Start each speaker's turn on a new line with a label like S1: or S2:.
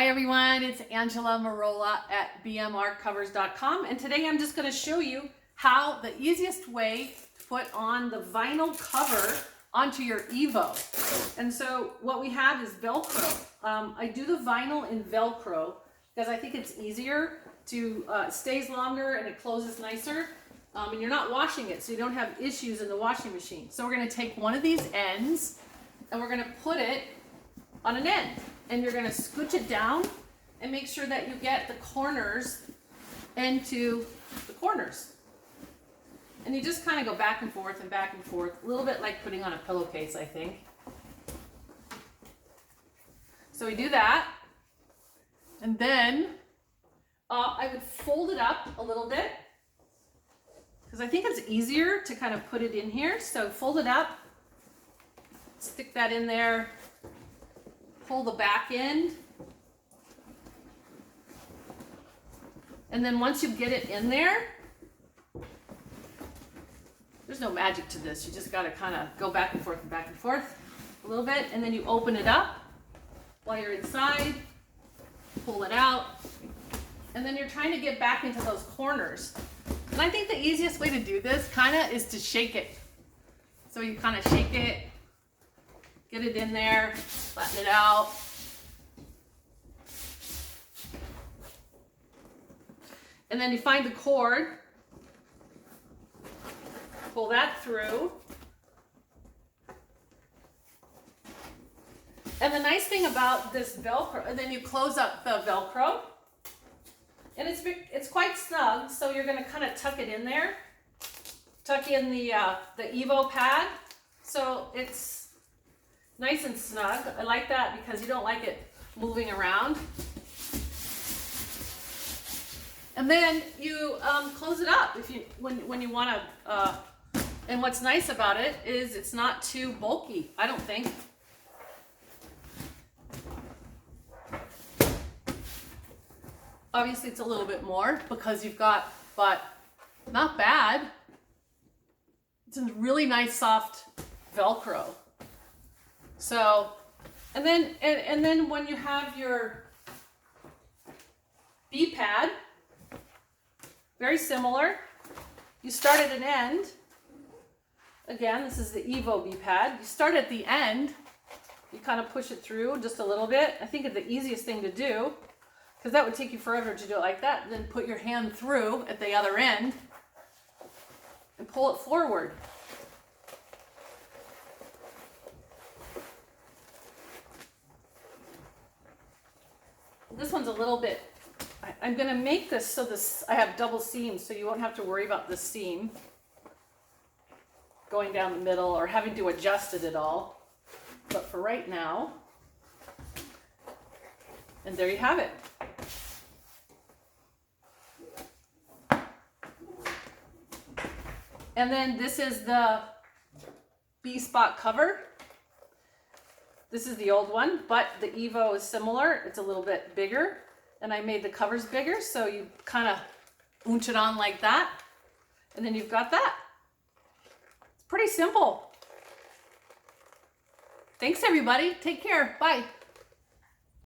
S1: Hi everyone, it's Angela Marola at bmrcovers.com, and today I'm just going to show you how the easiest way to put on the vinyl cover onto your EVO. And so what we have is Velcro. I do the vinyl in Velcro because I think it's easier to stays longer and it closes nicer, and you're not washing it, so you don't have issues in the washing machine. So we're going to take one of these ends and we're going to put it on an end. And you're going to scooch it down and make sure that you get the corners into the corners. And you just kind of go back and forth, a little bit like putting on a pillowcase, I think. So we do that. And then I would fold it up a little bit because I think it's easier to kind of put it in here. So fold it up, stick that in there. Pull the back end, and then once you get it in there, there's no magic to this. You just got to kind of go back and forth a little bit, and then you open it up while you're inside, pull it out, and then you're trying to get back into those corners. And I think the easiest way to do this kind of is to shake it. So you kind of shake it, get it in there, flatten it out. And then you find the cord, pull that through. And the nice thing about this Velcro, and then you close up the Velcro, and it's quite snug, so you're going to kind of tuck it in there. Tuck in the EVO pad, so it's nice and snug. I like that because you don't like it moving around. And then you close it up when you want to. And what's nice about it is it's not too bulky, I don't think. Obviously, it's a little bit more because you've got, but not bad. It's a really nice soft Velcro. So, and then when you have your B pad, very similar. You start at an end. Again, this is the EVO B pad. You start at the end. You kind of push it through just a little bit. I think the easiest thing to do, because that would take you forever to do it like that, then put your hand through at the other end and pull it forward. This one's a little bit, I'm going to make this so I have double seams, so you won't have to worry about the seam going down the middle or having to adjust it at all. But for right now, and there you have it. And then this is the B-spot cover. This is the old one, but the EVO is similar. It's a little bit bigger, and I made the covers bigger, so you kind of oonch it on like that, and then you've got that. It's pretty simple. Thanks, everybody. Take care. Bye.